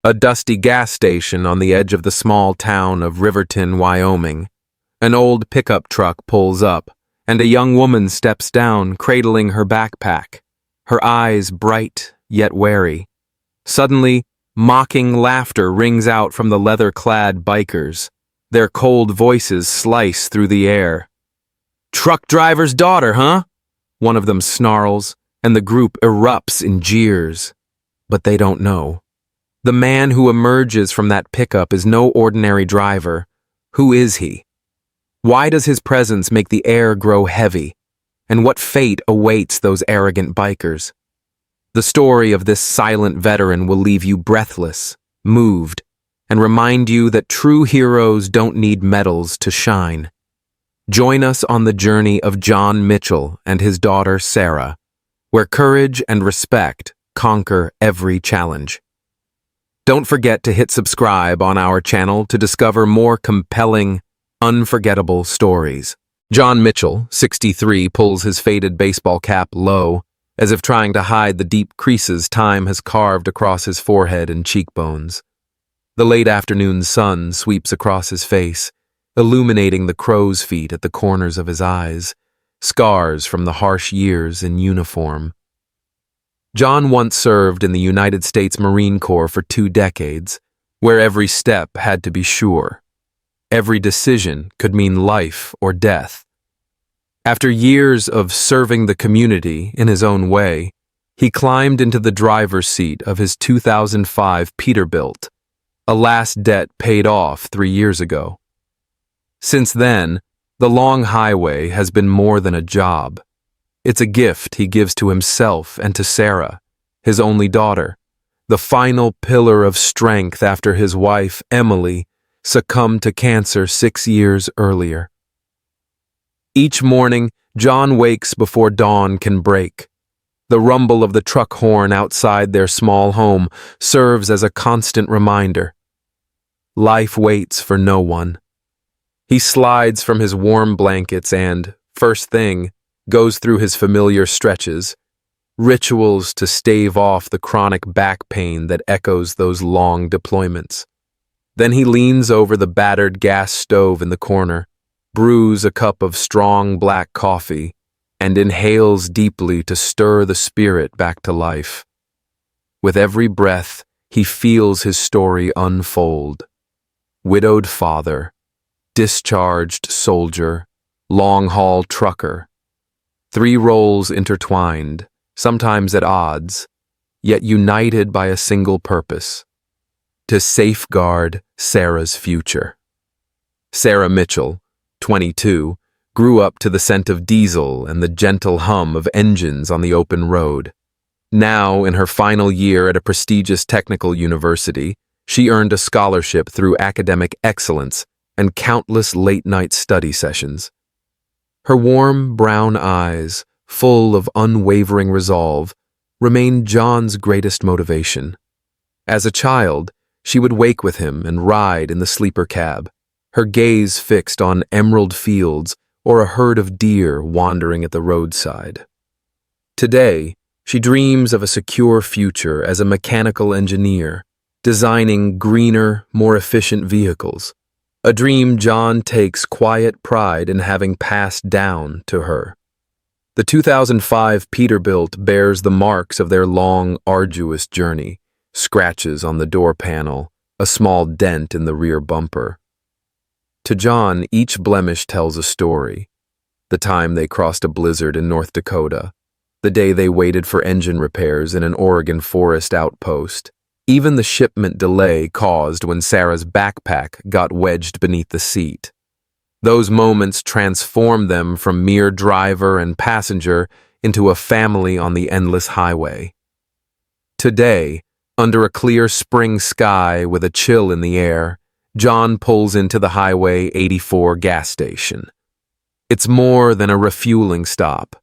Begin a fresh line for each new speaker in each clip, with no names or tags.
A dusty gas station on the edge of the small town of Riverton, Wyoming. An old pickup truck pulls up, and a young woman steps down, cradling her backpack, her eyes bright yet wary. Suddenly, mocking laughter rings out from the leather-clad bikers. Their cold voices slice through the air. "Truck driver's daughter, huh?" One of them snarls, and the group erupts in jeers. But they don't know. The man who emerges from that pickup is no ordinary driver. Who is he? Why does his presence make the air grow heavy? And what fate awaits those arrogant bikers? The story of this silent veteran will leave you breathless, moved, and remind you that true heroes don't need medals to shine. Join us on the journey of John Mitchell and his daughter Sarah, where courage and respect conquer every challenge. Don't forget to hit subscribe on our channel to discover more compelling, unforgettable stories. John Mitchell, 63, pulls his faded baseball cap low, as if trying to hide the deep creases time has carved across his forehead and cheekbones. The late afternoon sun sweeps across his face, illuminating the crow's feet at the corners of his eyes, scars from the harsh years in uniform. John once served in the United States Marine Corps for 2 decades, where every step had to be sure. Every decision could mean life or death. After years of serving the community in his own way, he climbed into the driver's seat of his 2005 Peterbilt, a last debt paid off 3 years ago. Since then, the long highway has been more than a job. It's a gift he gives to himself and to Sarah, his only daughter, the final pillar of strength after his wife, Emily, succumbed to cancer 6 years earlier. Each morning, John wakes before dawn can break. The rumble of the truck horn outside their small home serves as a constant reminder. Life waits for no one. He slides from his warm blankets and, first thing, goes through his familiar stretches, rituals to stave off the chronic back pain that echoes those long deployments. Then he leans over the battered gas stove in the corner, brews a cup of strong black coffee, and inhales deeply to stir the spirit back to life. With every breath, he feels his story unfold. Widowed father, discharged soldier, long-haul trucker. 3 roles intertwined, sometimes at odds, yet united by a single purpose: to safeguard Sarah's future. Sarah Mitchell, 22, grew up to the scent of diesel and the gentle hum of engines on the open road. Now, in her final year at a prestigious technical university, she earned a scholarship through academic excellence and countless late-night study sessions. Her warm brown eyes, full of unwavering resolve, remained John's greatest motivation. As a child, she would wake with him and ride in the sleeper cab, her gaze fixed on emerald fields or a herd of deer wandering at the roadside. Today, she dreams of a secure future as a mechanical engineer, designing greener, more efficient vehicles. A dream John takes quiet pride in having passed down to her. The 2005 Peterbilt bears the marks of their long, arduous journey: scratches on the door panel, a small dent in the rear bumper. To John, each blemish tells a story. The time they crossed a blizzard in North Dakota, the day they waited for engine repairs in an Oregon forest outpost, even the shipment delay caused when Sarah's backpack got wedged beneath the seat. Those moments transformed them from mere driver and passenger into a family on the endless highway. Today, under a clear spring sky with a chill in the air, John pulls into the Highway 84 gas station. It's more than a refueling stop.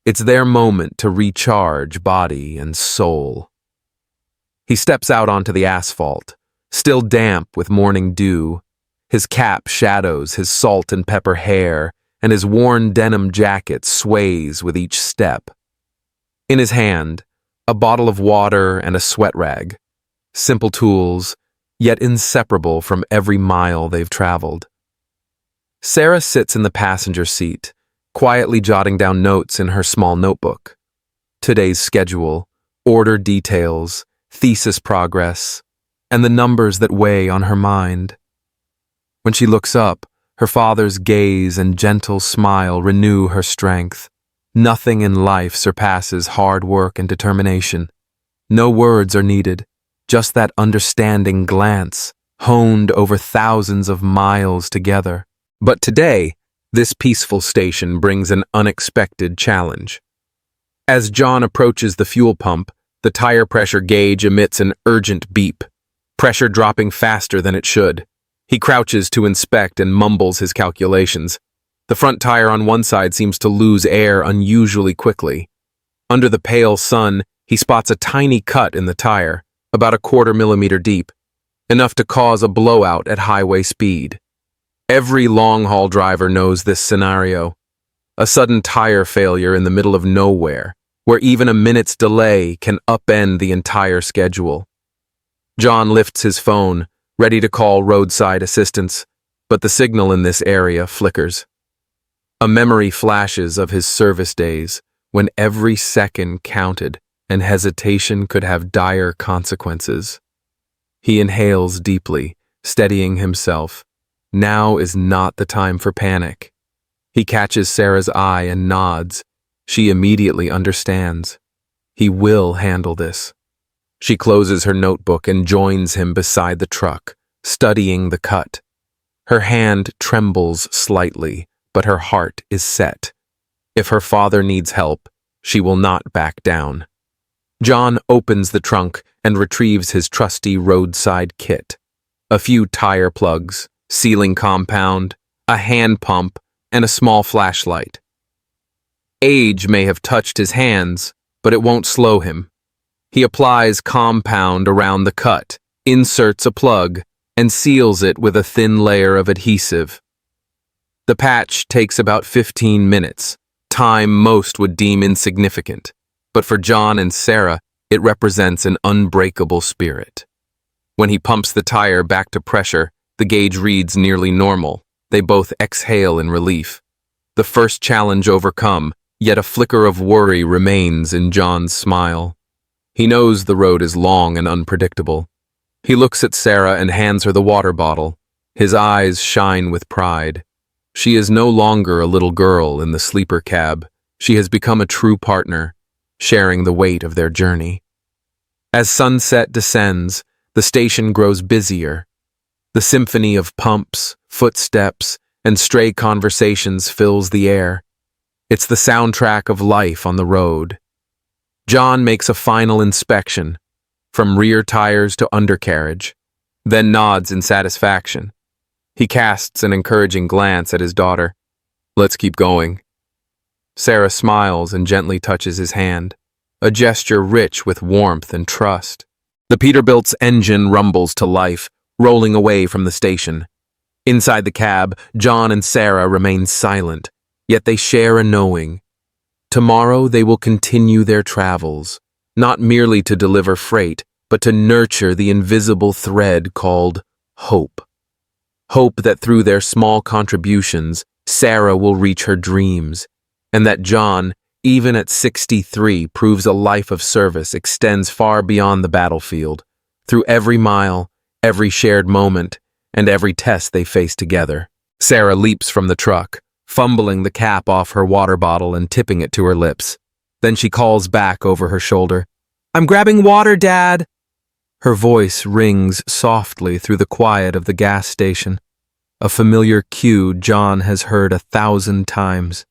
It's their moment to recharge body and soul. He steps out onto the asphalt, still damp with morning dew. His cap shadows his salt and pepper hair, and his worn denim jacket sways with each step. In his hand, a bottle of water and a sweat rag. simple tools, yet inseparable from every mile they've traveled. Sarah sits in the passenger seat, quietly jotting down notes in her small notebook. Today's schedule, order details, thesis progress, and the numbers that weigh on her mind. When she looks up, her father's gaze and gentle smile renew her strength. Nothing in life surpasses hard work and determination. No words are needed, just that understanding glance, honed over thousands of miles together. But today, this peaceful station brings an unexpected challenge. As John approaches the fuel pump, the tire pressure gauge emits an urgent beep, pressure dropping faster than it should. He crouches to inspect and mumbles his calculations. The front tire on one side seems to lose air unusually quickly. Under the pale sun, he spots a tiny cut in the tire, about a 1/4 millimeter deep, enough to cause a blowout at highway speed. Every long-haul driver knows this scenario. A sudden tire failure in the middle of nowhere, where even a minute's delay can upend the entire schedule. John lifts his phone, ready to call roadside assistance, but the signal in this area flickers. A memory flashes of his service days, when every second counted and hesitation could have dire consequences. He inhales deeply, steadying himself. Now is not the time for panic. He catches Sarah's eye and nods. She immediately understands. He will handle this. She closes her notebook and joins him beside the truck, studying the cut. Her hand trembles slightly, but her heart is set. If her father needs help, she will not back down. John opens the trunk and retrieves his trusty roadside kit. A few tire plugs, sealing compound, a hand pump, and a small flashlight. Age may have touched his hands, but it won't slow him. He applies compound around the cut, inserts a plug, and seals it with a thin layer of adhesive. The patch takes about 15 minutes, time most would deem insignificant, but for John and Sarah, it represents an unbreakable spirit. When he pumps the tire back to pressure, the gauge reads nearly normal. They both exhale in relief. The first challenge overcome, yet a flicker of worry remains in John's smile. He knows the road is long and unpredictable. He looks at Sarah and hands her the water bottle. His eyes shine with pride. She is no longer a little girl in the sleeper cab. She has become a true partner, sharing the weight of their journey. As sunset descends, the station grows busier. The symphony of pumps, footsteps, and stray conversations fills the air. It's the soundtrack of life on the road. John makes a final inspection, from rear tires to undercarriage, then nods in satisfaction. He casts an encouraging glance at his daughter. "Let's keep going." Sarah smiles and gently touches his hand, a gesture rich with warmth and trust. The Peterbilt's engine rumbles to life, rolling away from the station. Inside the cab, John and Sarah remain silent, yet they share a knowing. Tomorrow they will continue their travels, not merely to deliver freight, but to nurture the invisible thread called hope. Hope that through their small contributions, Sarah will reach her dreams, and that John, even at 63, proves a life of service extends far beyond the battlefield, through every mile, every shared moment, and every test they face together. Sarah leaps from the truck, fumbling the cap off her water bottle and tipping it to her lips. Then she calls back over her shoulder, "I'm grabbing water, Dad." Her voice rings softly through the quiet of the gas station, a familiar cue John has heard 1,000 times.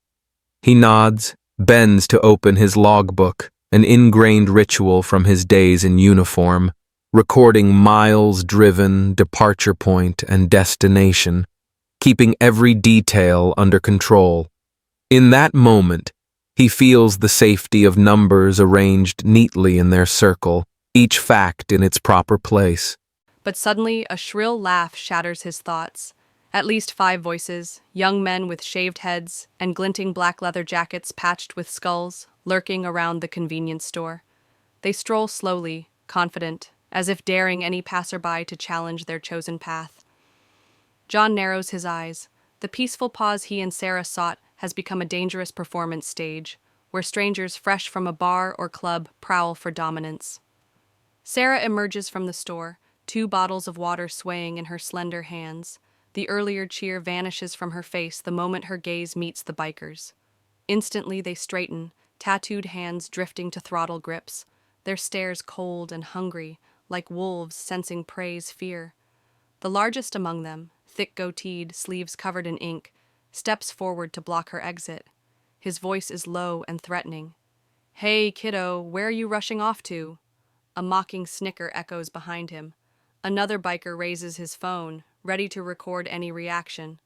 He nods, bends to open his logbook, an ingrained ritual from his days in uniform, recording miles driven, departure point, and destination, keeping every detail under control. In that moment, he feels the safety of numbers arranged neatly in their circle, each fact in its proper place.
But suddenly a shrill laugh shatters his thoughts. At least 5 voices, young men with shaved heads and glinting black leather jackets patched with skulls, lurking around the convenience store. They stroll slowly, confident, as if daring any passerby to challenge their chosen path. John narrows his eyes. The peaceful pause he and Sarah sought has become a dangerous performance stage, where strangers fresh from a bar or club prowl for dominance. Sarah emerges from the store, 2 bottles of water swaying in her slender hands. The earlier cheer vanishes from her face the moment her gaze meets the bikers. Instantly they straighten, tattooed hands drifting to throttle grips, their stares cold and hungry, like wolves sensing prey's fear. The largest among them, thick goateed, sleeves covered in ink, steps forward to block her exit. His voice is low and threatening. "Hey, kiddo, where are you rushing off to?" A mocking snicker echoes behind him. Another biker raises his phone, ready to record any reaction.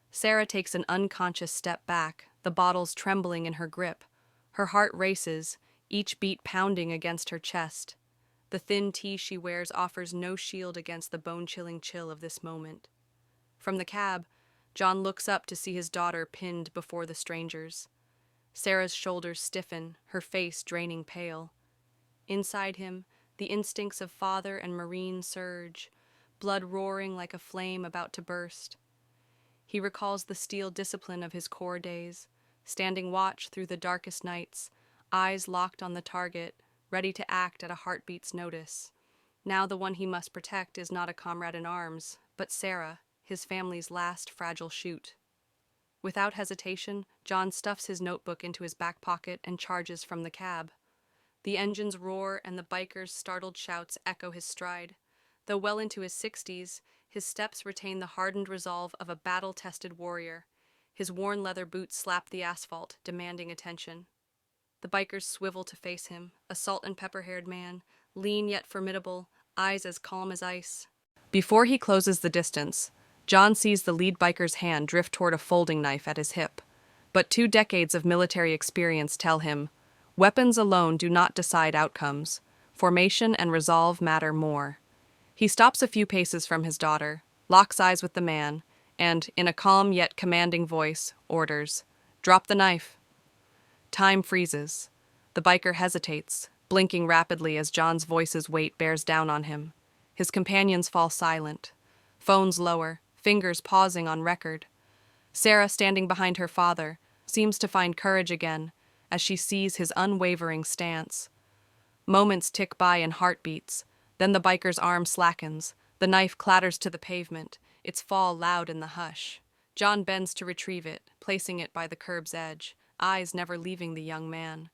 Sarah takes an unconscious step back, the bottles trembling in her grip. Her heart races, each beat pounding against her chest. The thin tee she wears offers no shield against the bone-chilling chill of this moment. From the cab, John looks up to see his daughter pinned before the strangers. Sarah's shoulders stiffen, her face draining pale. Inside him, the instincts of father and Marine surge, blood roaring like a flame about to burst. He recalls the steel discipline of his corps days, standing watch through the darkest nights, eyes locked on the target, ready to act at a heartbeat's notice. Now the one he must protect is not a comrade in arms, but Sarah, his family's last fragile shoot. Without hesitation, John stuffs his notebook into his back pocket and charges from the cab. The engines roar and the bikers' startled shouts echo his stride. Though well into his 60s, his steps retain the hardened resolve of a battle-tested warrior. His worn leather boots slap the asphalt, demanding attention. The bikers swivel to face him, a salt and pepper-haired man, lean yet formidable, eyes as calm as ice. Before he closes the distance, John sees the lead biker's hand drift toward a folding knife at his hip. But 2 decades of military experience tell him, weapons alone do not decide outcomes. Formation and resolve matter more. He stops a few paces from his daughter, locks eyes with the man, and, in a calm yet commanding voice, orders, "Drop the knife." Time freezes. The biker hesitates, blinking rapidly as John's voice's weight bears down on him. His companions fall silent. Phones lower, fingers pausing on record. Sarah, standing behind her father, seems to find courage again as she sees his unwavering stance. Moments tick by in heartbeats, then the biker's arm slackens, the knife clatters to the pavement, its fall loud in the hush. John bends to retrieve it, placing it by the curb's edge, eyes never leaving the young man.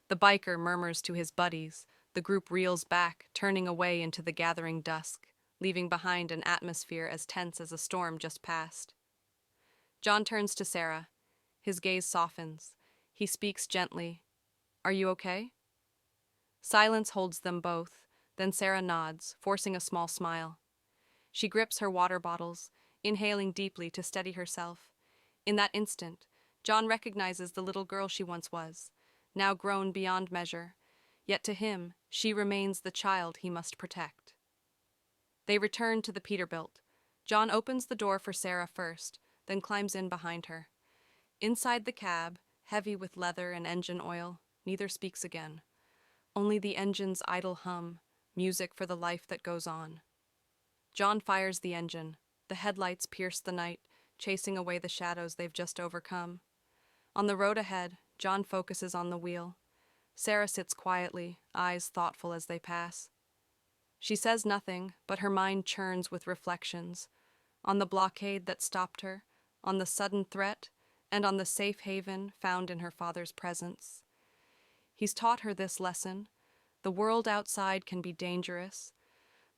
The biker murmurs to his buddies, the group reels back, turning away into the gathering dusk, leaving behind an atmosphere as tense as a storm just passed. John turns to Sarah. His gaze softens. He speaks gently. "Are you okay?" Silence holds them both, then Sarah nods, forcing a small smile. She grips her water bottles, inhaling deeply to steady herself. In that instant, John recognizes the little girl she once was, now grown beyond measure, yet to him, she remains the child he must protect. They return to the Peterbilt. John opens the door for Sarah first, then climbs in behind her. Inside the cab, heavy with leather and engine oil, neither speaks again. Only the engine's idle hum, music for the life that goes on. John fires the engine. The headlights pierce the night, chasing away the shadows they've just overcome. On the road ahead, John focuses on the wheel. Sarah sits quietly, eyes thoughtful as they pass. She says nothing, but her mind churns with reflections on the blockade that stopped her, on the sudden threat, and on the safe haven found in her father's presence. He's taught her this lesson. The world outside can be dangerous,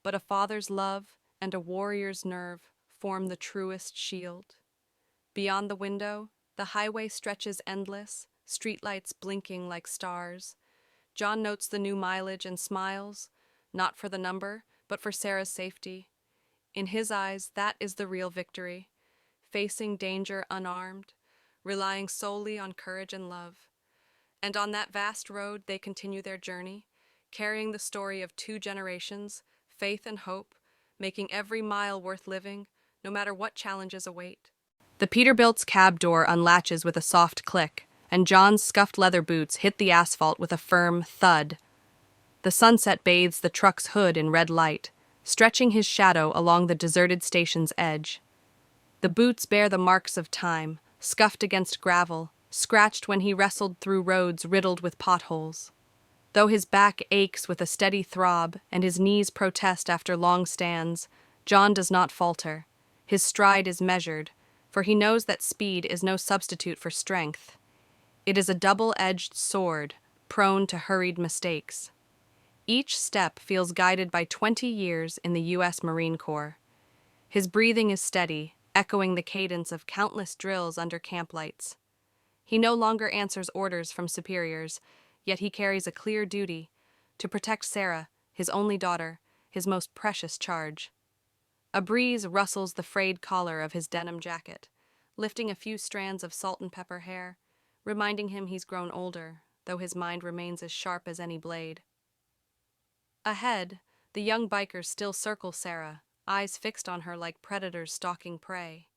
but a father's love and a warrior's nerve form the truest shield. Beyond the window, the highway stretches endless, streetlights blinking like stars. John notes the new mileage and smiles, not for the number, but for Sarah's safety. In his eyes, that is the real victory, facing danger unarmed, relying solely on courage and love. And on that vast road, they continue their journey, carrying the story of 2 generations, faith and hope, making every mile worth living, no matter what challenges await. The Peterbilt's cab door unlatches with a soft click, and John's scuffed leather boots hit the asphalt with a firm thud. The sunset bathes the truck's hood in red light, stretching his shadow along the deserted station's edge. The boots bear the marks of time, scuffed against gravel, scratched when he wrestled through roads riddled with potholes. Though his back aches with a steady throb and his knees protest after long stands, John does not falter. His stride is measured, for he knows that speed is no substitute for strength. It is a double-edged sword, prone to hurried mistakes. Each step feels guided by 20 years in the U.S. Marine Corps. His breathing is steady, echoing the cadence of countless drills under camp lights. He no longer answers orders from superiors, yet he carries a clear duty to protect Sarah, his only daughter, his most precious charge. A breeze rustles the frayed collar of his denim jacket, lifting a few strands of salt and pepper hair, reminding him he's grown older, though his mind remains as sharp as any blade. Ahead, the young bikers still circle Sarah, eyes fixed on her like predators stalking prey.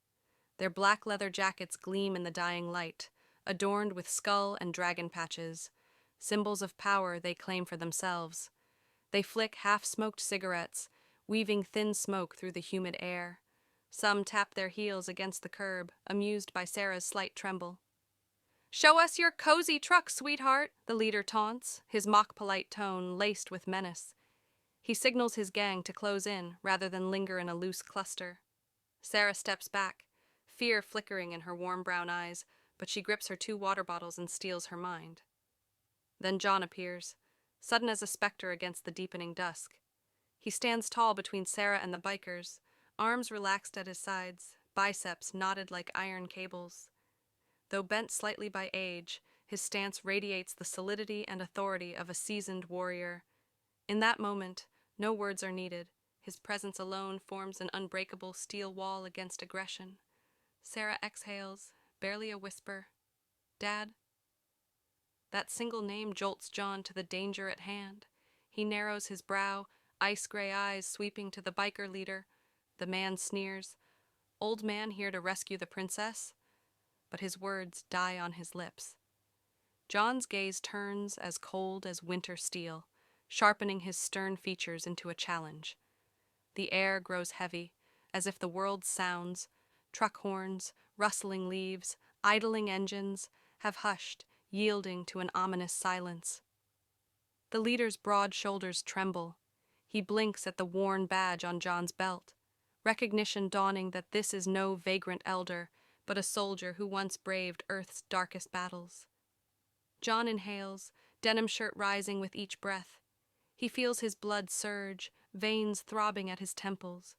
Their black leather jackets gleam in the dying light, adorned with skull and dragon patches, symbols of power they claim for themselves. They flick half-smoked cigarettes, weaving thin smoke through the humid air. Some tap their heels against the curb, amused by Sarah's slight tremble. "Show us your cozy truck, sweetheart," the leader taunts, his mock-polite tone laced with menace. He signals his gang to close in, rather than linger in a loose cluster. Sarah steps back, fear flickering in her warm brown eyes, but she grips her 2 water bottles and steels her mind. Then John appears, sudden as a specter against the deepening dusk. He stands tall between Sarah and the bikers, arms relaxed at his sides, biceps knotted like iron cables. Though bent slightly by age, his stance radiates the solidity and authority of a seasoned warrior. In that moment, no words are needed. His presence alone forms an unbreakable steel wall against aggression. Sarah exhales, barely a whisper. "Dad?" That single name jolts John to the danger at hand. He narrows his brow, ice-gray eyes sweeping to the biker leader. The man sneers, "Old man here to rescue the princess?" But his words die on his lips. John's gaze turns as cold as winter steel, sharpening his stern features into a challenge. The air grows heavy, as if the world's sounds, truck horns, rustling leaves, idling engines, have hushed, yielding to an ominous silence. The leader's broad shoulders tremble. He blinks at the worn badge on John's belt, recognition dawning that this is no vagrant elder, but a soldier who once braved Earth's darkest battles. John inhales, denim shirt rising with each breath. He feels his blood surge, veins throbbing at his temples.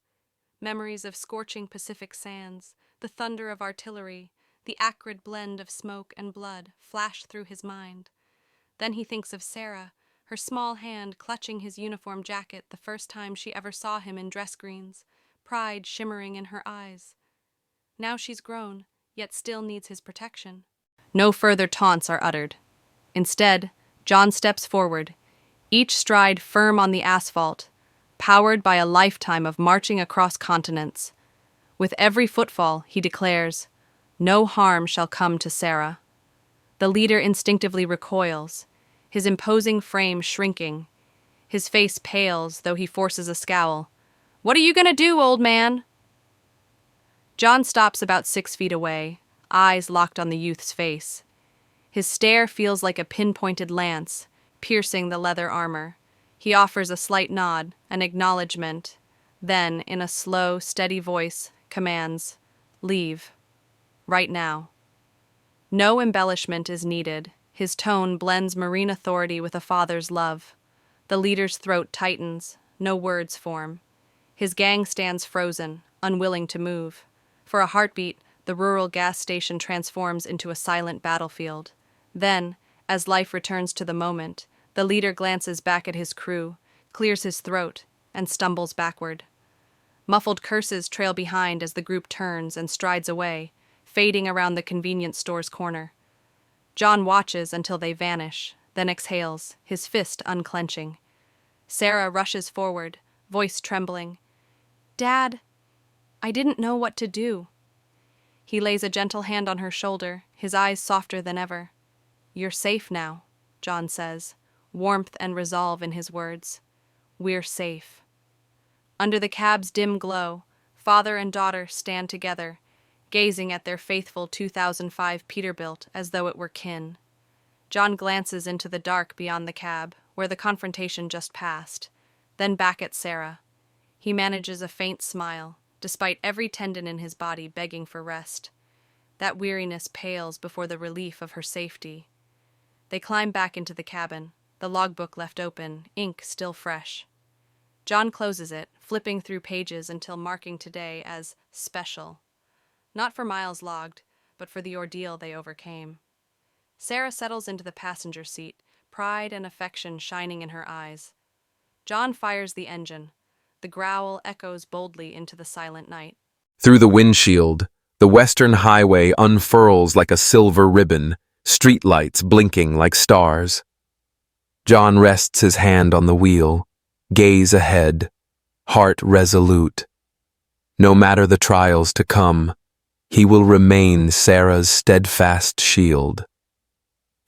Memories of scorching Pacific sands, the thunder of artillery, the acrid blend of smoke and blood flash through his mind. Then he thinks of Sarah, her small hand clutching his uniform jacket the first time she ever saw him in dress greens, pride shimmering in her eyes. Now she's grown, yet still needs his protection. No further taunts are uttered. Instead, John steps forward, each stride firm on the asphalt, powered by a lifetime of marching across continents. With every footfall, he declares, "No harm shall come to Sarah." The leader instinctively recoils, his imposing frame shrinking. His face pales, though he forces a scowl. "What are you gonna do, old man?" John stops about 6 feet away, eyes locked on the youth's face. His stare feels like a pinpointed lance, piercing the leather armor. He offers a slight nod, an acknowledgement, then, in a slow, steady voice, commands, "Leave. Right now." No embellishment is needed. His tone blends marine authority with a father's love. The leader's throat tightens, no words form. His gang stands frozen, unwilling to move. For a heartbeat, the rural gas station transforms into a silent battlefield. Then, as life returns to the moment, the leader glances back at his crew, clears his throat, and stumbles backward. Muffled curses trail behind as the group turns and strides away, fading around the convenience store's corner. John watches until they vanish, then exhales, his fist unclenching. Sarah rushes forward, voice trembling. "Dad, I didn't know what to do." He lays a gentle hand on her shoulder, his eyes softer than ever. "You're safe now," John says, warmth and resolve in his words. We're safe. Under the cab's dim glow, father and daughter stand together, gazing at their faithful 2005 Peterbilt as though it were kin. John glances into the dark beyond the cab, where the confrontation just passed, then back at Sarah. He manages a faint smile, despite every tendon in his body begging for rest. That weariness pales before the relief of her safety. They climb back into the cabin, the logbook left open, ink still fresh. John closes it, flipping through pages until marking today as special. Not for miles logged, but for the ordeal they overcame. Sarah settles into the passenger seat, pride and affection shining in her eyes. John fires the engine. The growl echoes boldly into the silent night.
Through the windshield, the western highway unfurls like a silver ribbon, streetlights blinking like stars. John rests his hand on the wheel, gaze ahead, heart resolute. No matter the trials to come, he will remain Sarah's steadfast shield.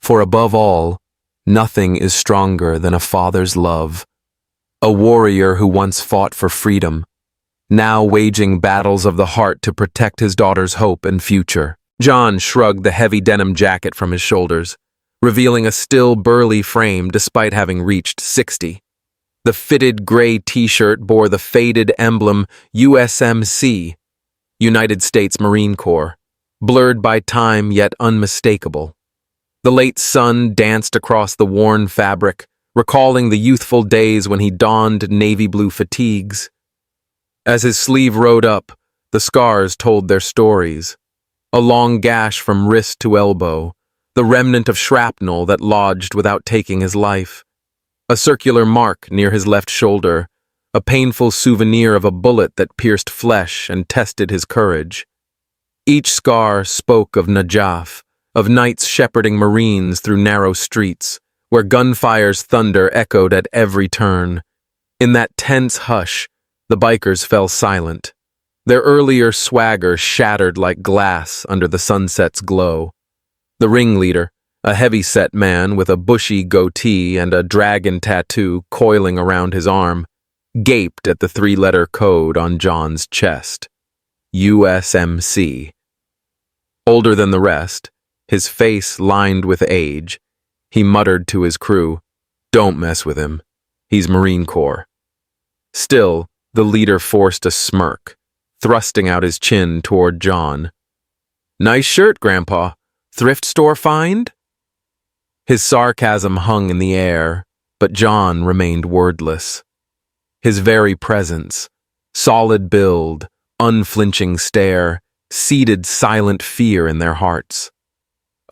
For above all, nothing is stronger than a father's love. A warrior who once fought for freedom, now waging battles of the heart to protect his daughter's hope and future. John shrugged the heavy denim jacket from his shoulders, revealing a still burly frame despite having reached 60. The fitted gray t-shirt bore the faded emblem USMC, United States Marine Corps, blurred by time yet unmistakable. The late sun danced across the worn fabric, recalling the youthful days when he donned navy blue fatigues. As his sleeve rode up, the scars told their stories. A long gash from wrist to elbow, the remnant of shrapnel that lodged without taking his life. A circular mark near his left shoulder, a painful souvenir of a bullet that pierced flesh and tested his courage. Each scar spoke of Najaf, of nights shepherding Marines through narrow streets, where gunfire's thunder echoed at every turn. In that tense hush, the bikers fell silent. Their earlier swagger shattered like glass under the sunset's glow. The ringleader, a heavy-set man with a bushy goatee and a dragon tattoo coiling around his arm, gaped at the three-letter code on John's chest. USMC. Older than the rest, his face lined with age, he muttered to his crew, "Don't mess with him. He's Marine Corps." Still, the leader forced a smirk, thrusting out his chin toward John. "Nice shirt, Grandpa. Thrift store find?" His sarcasm hung in the air, but John remained wordless. His very presence, solid build, unflinching stare, seeded silent fear in their hearts.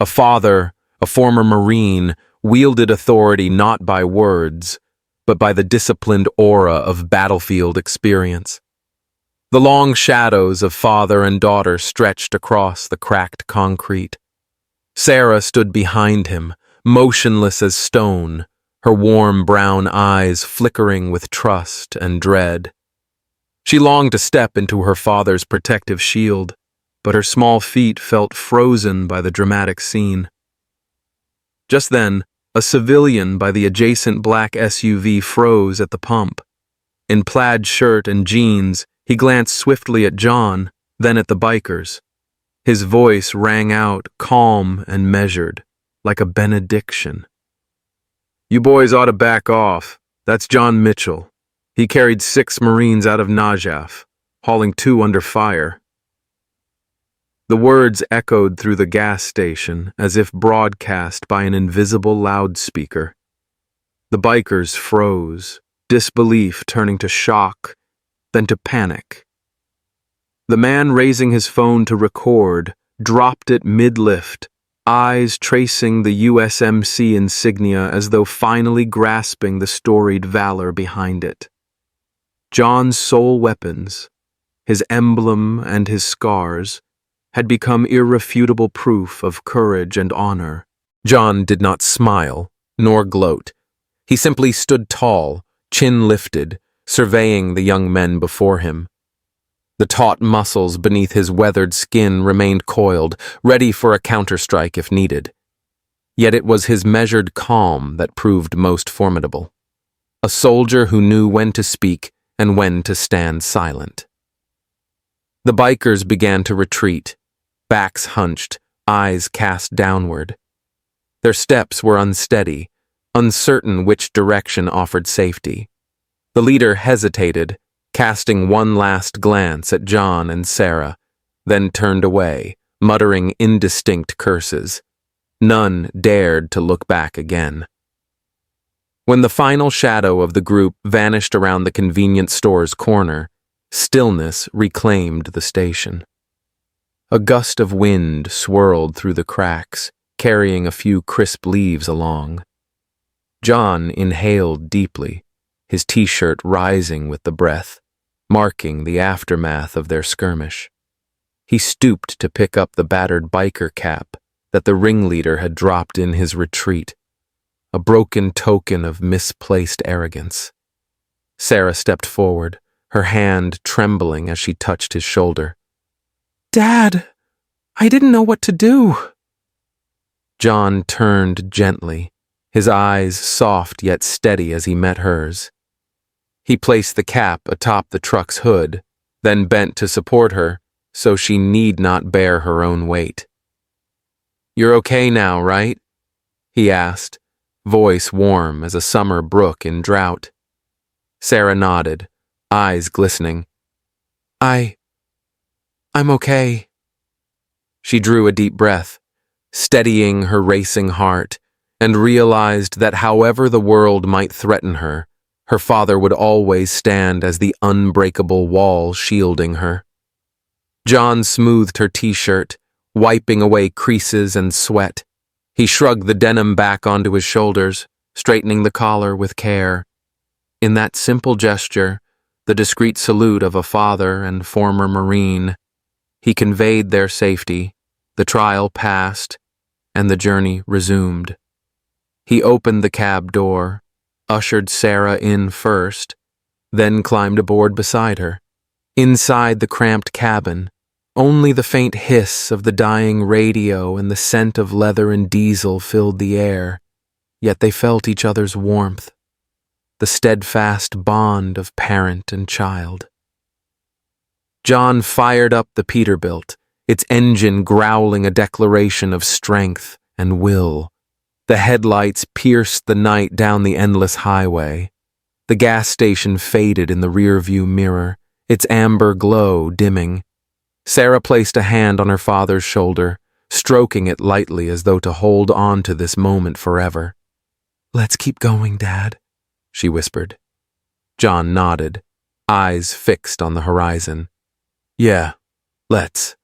A father, a former Marine, wielded authority not by words, but by the disciplined aura of battlefield experience. The long shadows of father and daughter stretched across the cracked concrete. Sarah stood behind him, motionless as stone, her warm brown eyes flickering with trust and dread. She longed to step into her father's protective shield, but her small feet felt frozen by the dramatic scene. Just then, a civilian by the adjacent black SUV froze at the pump. In plaid shirt and jeans, he glanced swiftly at John, then at the bikers. His voice rang out calm and measured, like a benediction. "You boys ought to back off. That's John Mitchell. He carried 6 Marines out of Najaf, hauling 2 under fire." The words echoed through the gas station as if broadcast by an invisible loudspeaker. The bikers froze, disbelief turning to shock, then to panic. The man raising his phone to record dropped it mid-lift, eyes tracing the USMC insignia as though finally grasping the storied valor behind it. John's sole weapons, his emblem and his scars, had become irrefutable proof of courage and honor. John did not smile, nor gloat. He simply stood tall, chin lifted, surveying the young men before him. The taut muscles beneath his weathered skin remained coiled, ready for a counterstrike if needed. Yet it was his measured calm that proved most formidable. A soldier who knew when to speak and when to stand silent. The bikers began to retreat, backs hunched, eyes cast downward. Their steps were unsteady, uncertain which direction offered safety. The leader hesitated, casting one last glance at John and Sarah, then turned away, muttering indistinct curses. None dared to look back again. When the final shadow of the group vanished around the convenience store's corner, stillness reclaimed the station. A gust of wind swirled through the cracks, carrying a few crisp leaves along. John inhaled deeply, his t-shirt rising with the breath, marking the aftermath of their skirmish. He stooped to pick up the battered biker cap that the ringleader had dropped in his retreat, a broken token of misplaced arrogance. Sarah stepped forward, her hand trembling as she touched his shoulder. "Dad, I didn't know what to do." John turned gently, his eyes soft yet steady as he met hers. He placed the cap atop the truck's hood, then bent to support her so she need not bear her own weight. "You're okay now, right?" he asked, voice warm as a summer brook in drought. Sarah nodded, eyes glistening. I'm okay." She drew a deep breath, steadying her racing heart, and realized that however the world might threaten her, her father would always stand as the unbreakable wall shielding her. John smoothed her t-shirt, wiping away creases and sweat. He shrugged the denim back onto his shoulders, straightening the collar with care. In that simple gesture, the discreet salute of a father and former Marine, he conveyed their safety, the trial passed, and the journey resumed. He opened the cab door, ushered Sarah in first, then climbed aboard beside her. Inside the cramped cabin, only the faint hiss of the dying radio and the scent of leather and diesel filled the air, yet they felt each other's warmth, the steadfast bond of parent and child. John fired up the Peterbilt, its engine growling a declaration of strength and will. The headlights pierced the night down the endless highway. The gas station faded in the rearview mirror, its amber glow dimming. Sarah placed a hand on her father's shoulder, stroking it lightly as though to hold on to this moment forever. "Let's keep going, Dad," she whispered. John nodded, eyes fixed on the horizon. "Yeah, let's."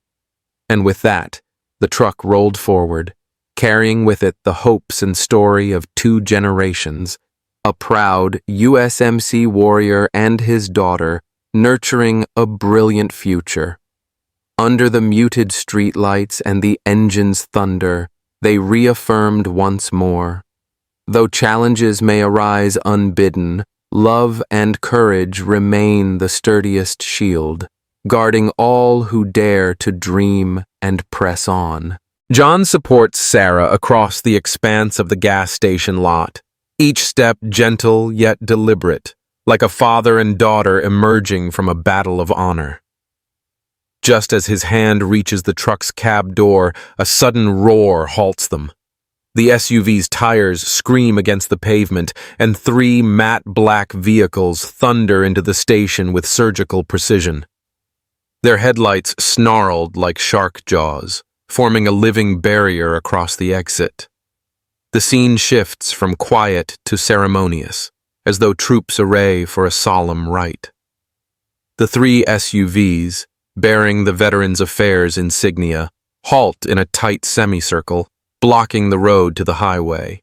And with that, the truck rolled forward, carrying with it the hopes and story of 2 generations, a proud USMC warrior and his daughter nurturing a brilliant future. Under the muted streetlights and the engine's thunder, they reaffirmed once more. Though challenges may arise unbidden, love and courage remain the sturdiest shield, guarding all who dare to dream and press on. John supports Sarah across the expanse of the gas station lot, each step gentle yet deliberate, like a father and daughter emerging from a battle of honor. Just as his hand reaches the truck's cab door, a sudden roar halts them. The SUV's tires scream against the pavement, and 3 matte black vehicles thunder into the station with surgical precision. Their headlights snarled like shark jaws, forming a living barrier across the exit. The scene shifts from quiet to ceremonious, as though troops array for a solemn rite. The 3 SUVs, bearing the Veterans Affairs insignia, halt in a tight semicircle, blocking the road to the highway.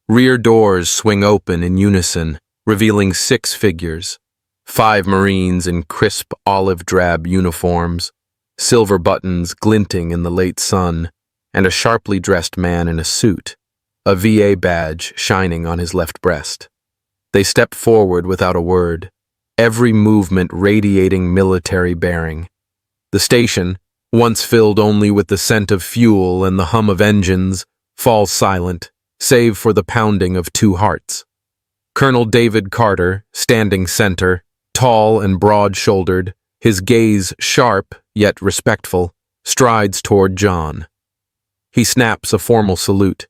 Rear doors swing open in unison, revealing 6 figures, 5 Marines in crisp olive-drab uniforms, silver buttons glinting in the late sun, and a sharply dressed man in a suit, a VA badge shining on his left breast. They step forward without a word, every movement radiating military bearing. The station, once filled only with the scent of fuel and the hum of engines, falls silent, save for the pounding of two hearts. Colonel David Carter, standing center, tall and broad-shouldered, his gaze sharp yet respectful, strides toward John. He snaps a formal salute,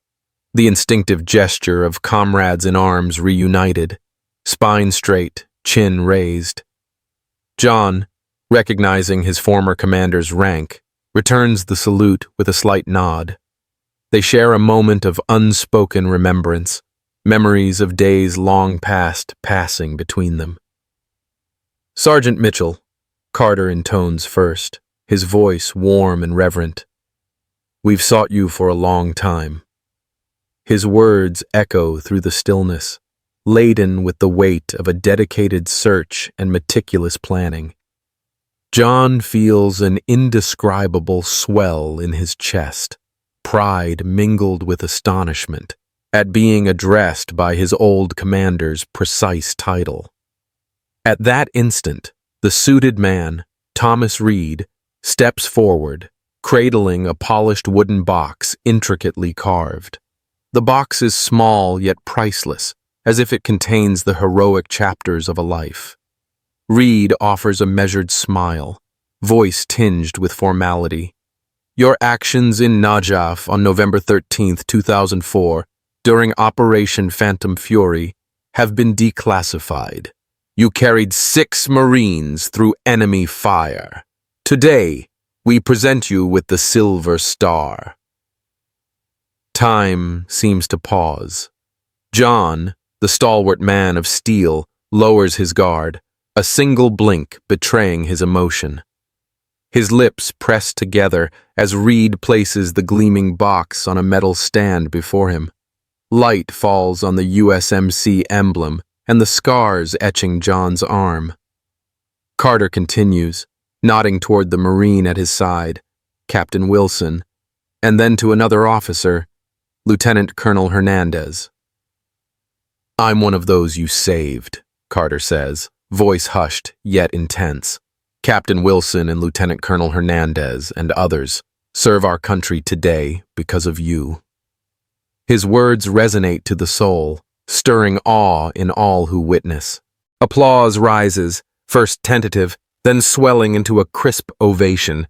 the instinctive gesture of comrades in arms reunited, spine straight, chin raised. John, recognizing his former commander's rank, returns the salute with a slight nod. They share a moment of unspoken remembrance, memories of days long past passing between them. Sergeant Mitchell, Carter intones first, his voice warm and reverent. We've sought you for a long time. His words echo through the stillness, laden with the weight of a dedicated search and meticulous planning. John feels an indescribable swell in his chest, pride mingled with astonishment at being addressed by his old commander's precise title. At that instant, the suited man, Thomas Reed, steps forward, cradling a polished wooden box intricately carved. The box is small yet priceless, as if it contains the heroic chapters of a life. Reed offers a measured smile, voice tinged with formality. Your actions in Najaf on November 13th, 2004, during Operation Phantom Fury, have been declassified. You carried 6 Marines through enemy fire. Today, we present you with the Silver Star. Time seems to pause. John, the stalwart man of steel, lowers his guard, a single blink betraying his emotion. His lips press together as Reed places the gleaming box on a metal stand before him. Light falls on the USMC emblem and the scars etching John's arm. Carter continues, nodding toward the Marine at his side, Captain Wilson, and then to another officer, Lieutenant Colonel Hernandez. I'm one of those you saved, Carter says, voice hushed yet intense. Captain Wilson and Lieutenant Colonel Hernandez and others serve our country today because of you. His words resonate to the soul, stirring awe in all who witness. Applause rises, first tentative, then swelling into a crisp ovation.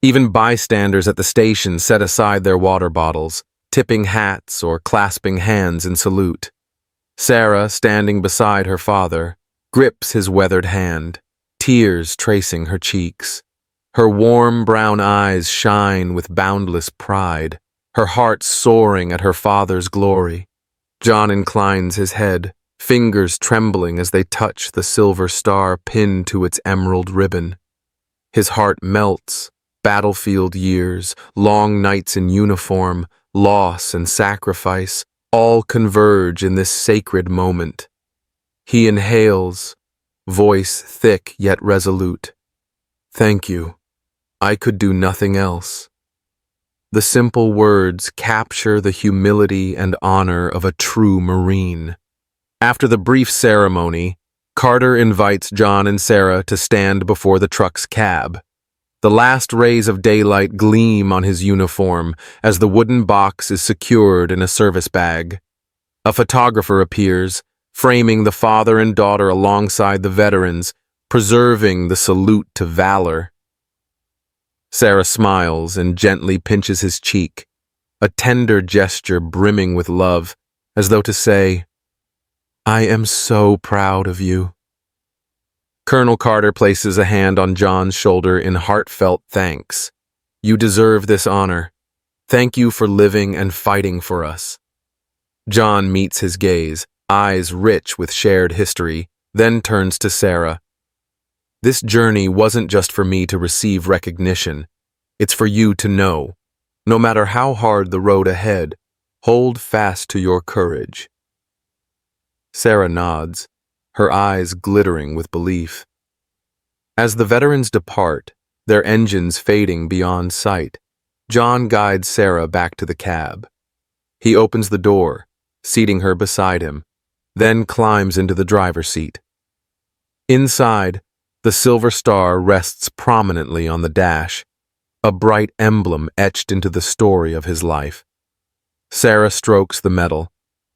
Even bystanders at the station set aside their water bottles, tipping hats or clasping hands in salute. Sarah, standing beside her father, grips his weathered hand, tears tracing her cheeks. Her warm brown eyes shine with boundless pride, her heart soaring at her father's glory. John inclines his head, fingers trembling as they touch the silver star pinned to its emerald ribbon. His heart melts. Battlefield years, long nights in uniform, loss and sacrifice, all converge in this sacred moment. He inhales, voice thick yet resolute. Thank you. I could do nothing else. The simple words capture the humility and honor of a true Marine. After the brief ceremony, Carter invites John and Sarah to stand before the truck's cab. The last rays of daylight gleam on his uniform as the wooden box is secured in a service bag. A photographer appears, framing the father and daughter alongside the veterans, preserving the salute to valor. Sarah smiles and gently pinches his cheek, a tender gesture brimming with love, as though to say, I am so proud of you. Colonel Carter places a hand on John's shoulder in heartfelt thanks. You deserve this honor. Thank you for living and fighting for us. John meets his gaze, eyes rich with shared history, then turns to Sarah. This journey wasn't just for me to receive recognition. It's for you to know, no matter how hard the road ahead, hold fast to your courage. Sarah nods, her eyes glittering with belief. As the veterans depart, their engines fading beyond sight, John guides Sarah back to the cab. He opens the door, seating her beside him, then climbs into the driver's seat. Inside, the silver star rests prominently on the dash, a bright emblem etched into the story of his life. Sarah strokes the metal,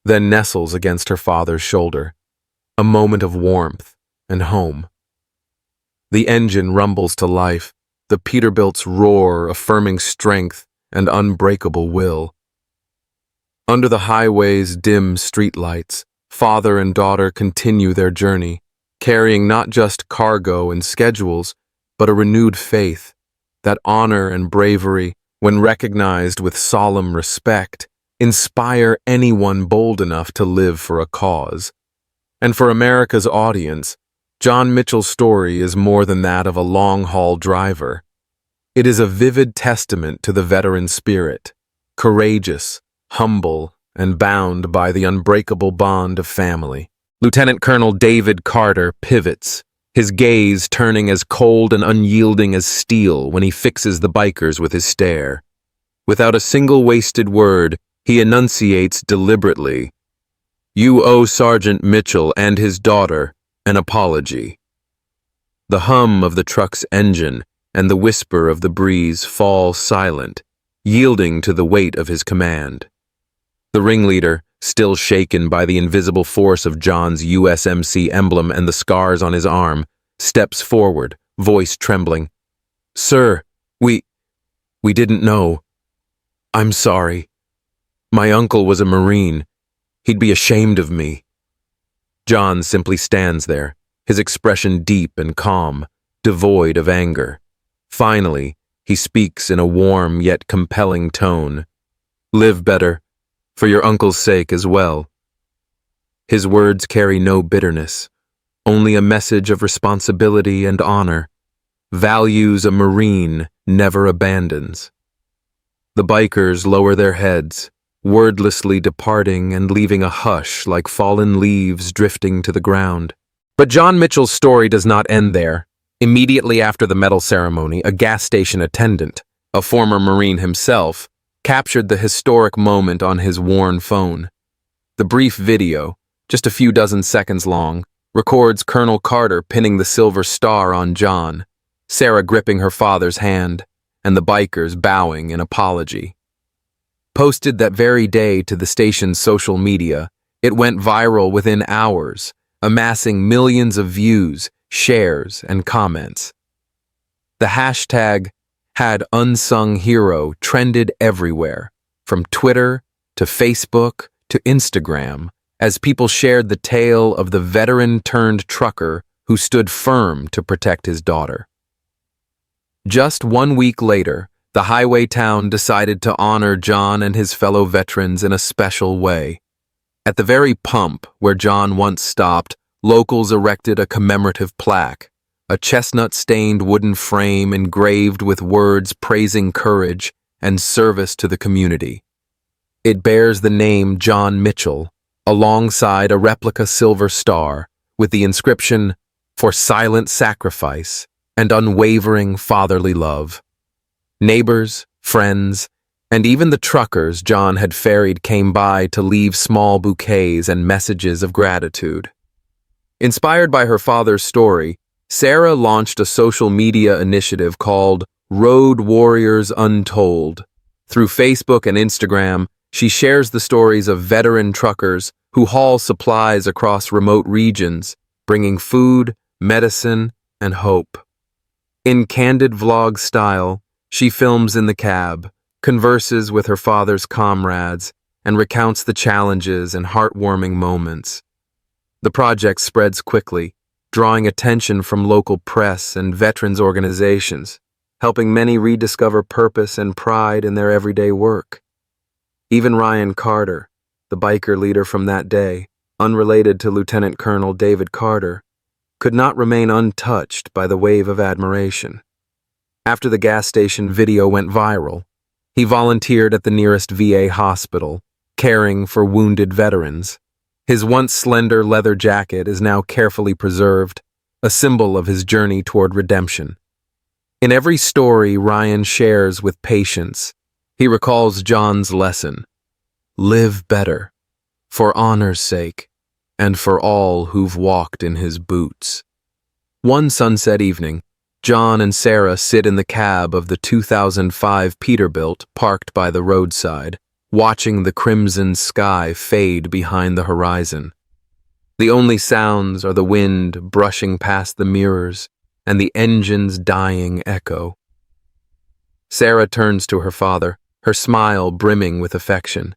then nestles against her father's shoulder. A moment of warmth and home. The engine rumbles to life, the Peterbilt's roar affirming strength and unbreakable will. Under the highway's dim streetlights, father and daughter continue their journey, carrying not just cargo and schedules, but a renewed faith that honor and bravery, when recognized with solemn respect, inspire anyone bold enough to live for a cause. And for America's audience, John Mitchell's story is more than that of a long-haul driver. It is a vivid testament to the veteran spirit, courageous, humble, and bound by the unbreakable bond of family. Lieutenant Colonel David Carter pivots, his gaze turning as cold and unyielding as steel when he fixes the bikers with his stare. Without a single wasted word, he enunciates deliberately, "You owe Sergeant Mitchell and his daughter an apology." The hum of the truck's engine and the whisper of the breeze fall silent, yielding to the weight of his command. The ringleader, still shaken by the invisible force of John's USMC emblem and the scars on his arm, steps forward, voice trembling. "Sir, we didn't know. I'm sorry. My uncle was a Marine. He'd be ashamed of me." John simply stands there, his expression deep and calm, devoid of anger. Finally, he speaks in a warm yet compelling tone. "Live better, for your uncle's sake as well." His words carry no bitterness, only a message of responsibility and honor, values a Marine never abandons. The bikers lower their heads, wordlessly departing and leaving a hush like fallen leaves drifting to the ground. But John Mitchell's story does not end there. Immediately after the medal ceremony, a gas station attendant, a former Marine himself, captured the historic moment on his worn phone. The brief video, just a few dozen seconds long, records Colonel Carter pinning the silver star on John, Sarah gripping her father's hand, and the bikers bowing in apology. Posted that very day to the station's social media, it went viral within hours, amassing millions of views, shares, and comments. The hashtag #HadUnsungHero trended everywhere, from Twitter to Facebook to Instagram, as people shared the tale of the veteran-turned-trucker who stood firm to protect his daughter. Just 1 week later, the highway town decided to honor John and his fellow veterans in a special way. At the very pump where John once stopped, locals erected a commemorative plaque, a chestnut-stained wooden frame engraved with words praising courage and service to the community. It bears the name John Mitchell, alongside a replica silver star with the inscription, "For silent sacrifice and unwavering fatherly love." Neighbors, friends, and even the truckers John had ferried came by to leave small bouquets and messages of gratitude. Inspired by her father's story, Sarah launched a social media initiative called Road Warriors Untold. Through Facebook and Instagram, she shares the stories of veteran truckers who haul supplies across remote regions, bringing food, medicine, and hope. In candid vlog style, she films in the cab, converses with her father's comrades, and recounts the challenges and heartwarming moments. The project spreads quickly, drawing attention from local press and veterans organizations, helping many rediscover purpose and pride in their everyday work. Even Ryan Carter, the biker leader from that day, unrelated to Lieutenant Colonel David Carter, could not remain untouched by the wave of admiration. After the gas station video went viral, he volunteered at the nearest VA hospital, caring for wounded veterans. His once slender leather jacket is now carefully preserved, a symbol of his journey toward redemption. In every story Ryan shares with patience, he recalls John's lesson: live better, for honor's sake, and for all who've walked in his boots. One sunset evening, John and Sarah sit in the cab of the 2005 Peterbilt parked by the roadside, watching the crimson sky fade behind the horizon. The only sounds are the wind brushing past the mirrors and the engine's dying echo. Sarah turns to her father, her smile brimming with affection.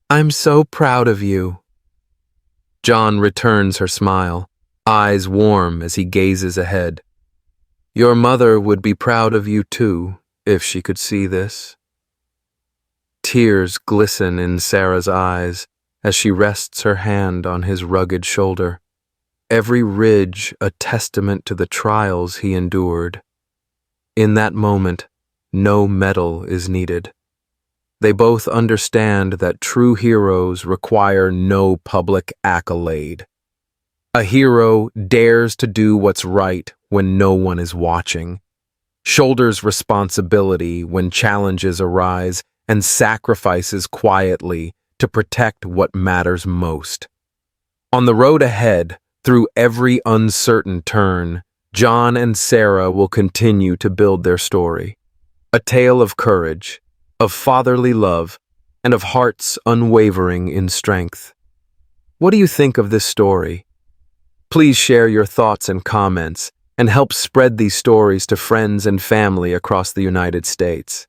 "I'm so proud of you." John returns her smile, eyes warm as he gazes ahead. "Your mother would be proud of you too, if she could see this." Tears glisten in Sarah's eyes as she rests her hand on his rugged shoulder, every ridge a testament to the trials he endured. In that moment, no medal is needed. They both understand that true heroes require no public accolade. A hero dares to do what's right when no one is watching, shoulders responsibility when challenges arise, and sacrifices quietly to protect what matters most. On the road ahead, through every uncertain turn, John and Sarah will continue to build their story. A tale of courage, of fatherly love, and of hearts unwavering in strength. What do you think of this story? Please share your thoughts and comments, and help spread these stories to friends and family across the United States.